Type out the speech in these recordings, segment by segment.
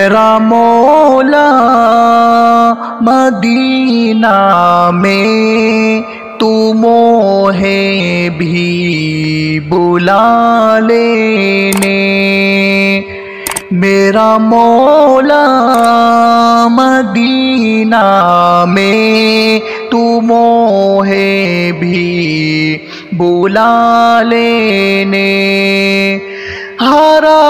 میرا مولا مدینہ میں تو موہے بھی بلا لینے، میرا مولا مدینہ میں تو موہے بھی بلا لینے، ہرا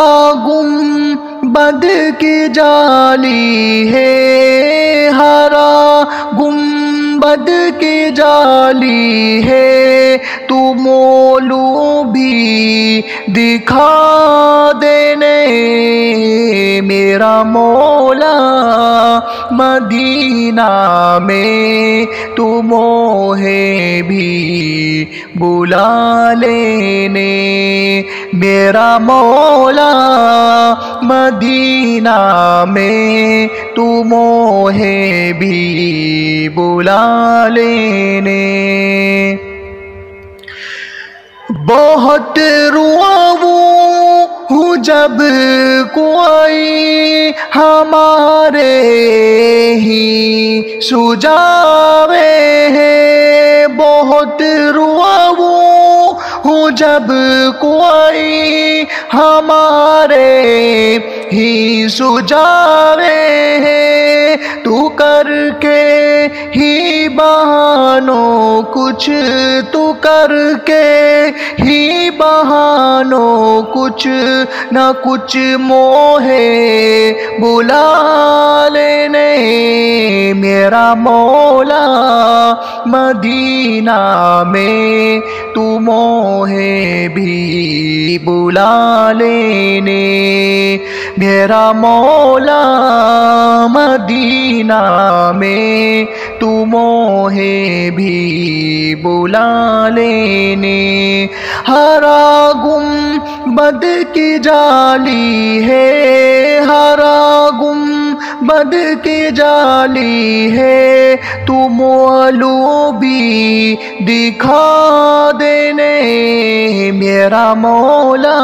گنبد کی جالی ہے، ہرا گنبد کی جالی ہے، تو مولو بھی دکھا دینے، میرا مولا مدینہ میں تو موہے بھی بلا لینے، میرا مولا مدینہ میں تو موہے بھی بلا لینے۔ بہت روا ہوں جب کوئی ہمارے ہی سجاوے ہے، بہت روا ہوں جب کوئی ہمارے ہی سجاوے ہے، تو کر کے ہی بہانوں کچھ، تو کر کے ہی بہانوں کچھ نہ کچھ موہے بلا لینے، میرا مولا مدینہ میں تو موہے بھی بلا لینے، میرا مولا مدینہ میں تو موہے بھی بلا لینے، ہرا گنبد کی جالی ہے، ہرا گنبد کی جالی ہے، تو مولو بھی دکھا دینے، میرا مولا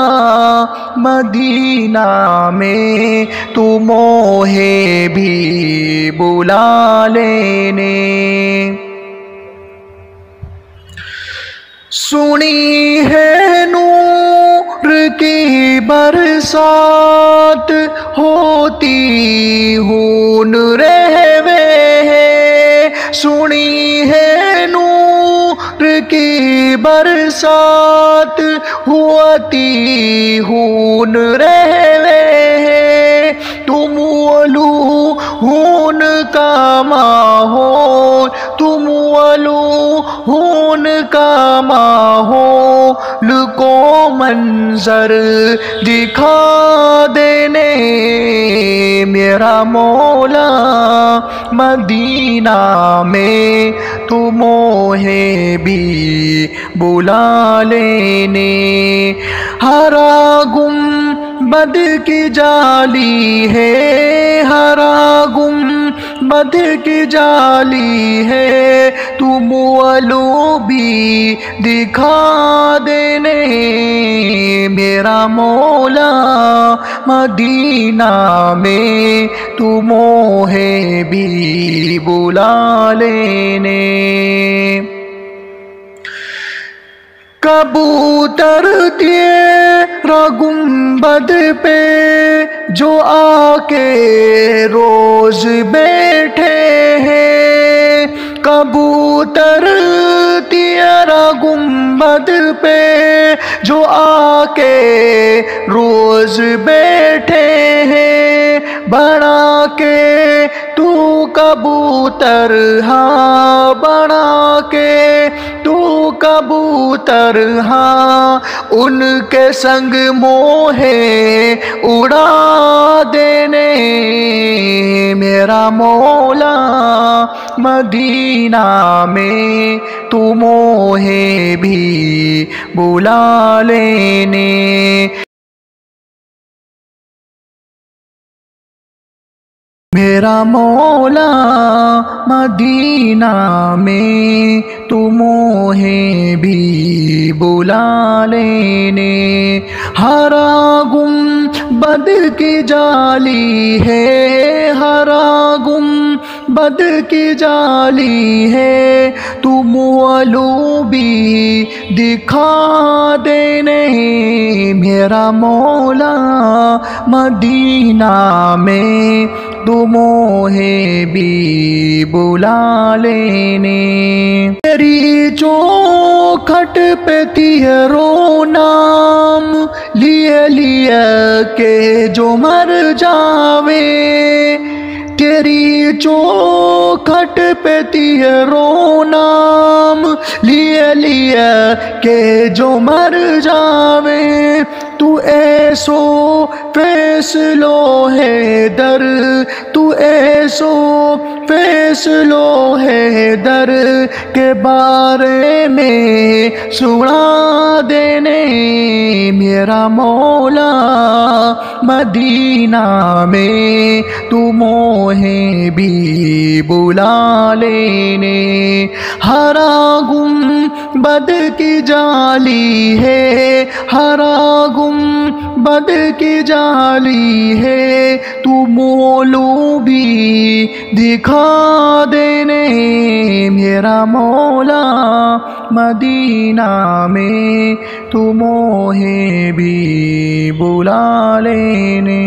مدینہ میں تو موہے بھی بلا لینے۔ سنی ہے نور کی برسات ہوتی ہون رہوے ہے، سنی ہے نور کی برسات ہوتی ہون رہوے ہے، تم ولو ہون کا ماحول، تم ولو ہون کا ماحول کو منظر دکھا دینے، میرا مولا مدینہ میں تو موہے بھی بلا لینے، ہرا گنبد کی جالی ہے، ہرا گنبد کی جالی ہے، تو مولو بھی دکھا دینے، میرا مولا مدینہ میں تو موہے بھی بلا لینے، کبوتر تیرا گنبد پہ جو آ کے روز بیٹھے ہیں، کبوتر تیرا گنبد پہ جو آ کے روز بیٹھے ہیں، بنا کے تو کبوتر، ہاں بنا کے تو کبوتر، ہاں ان کے سنگ موہے اڑا دینے، میرا مولا مدینہ میں تو موہے بھی بلا لینے، میرا مولا مدینہ میں تو موہے بھی بلا لینے، ہرا گنبد بد کی جالی ہے، ہرا گم بد کی جالی ہے، تو مولو بھی دکھا دینے میرا مولا مدینہ میں، تو موہے بھی بلا لینے۔ تیری چوکھٹ پہ تیرو نام لیے لیے کہ جو مر جاوے، تیری چوکھٹ پہ تیرو نام لیے لیے کہ جو مر جاوے، تو ایسو فیصلو ہے در، تو ایسو فیصلو ہے در کے بارے میں سنا دینے میرا مولا مدینہ میں، تو موہے بھی بلا لینے۔ ہرا گم بد کی جالی ہے، ہرا گم بد کی جالی ہے، تو مولو بھی دکھا دینے میرا مولا مدینہ میں، تو موہے بھی بلا لینے۔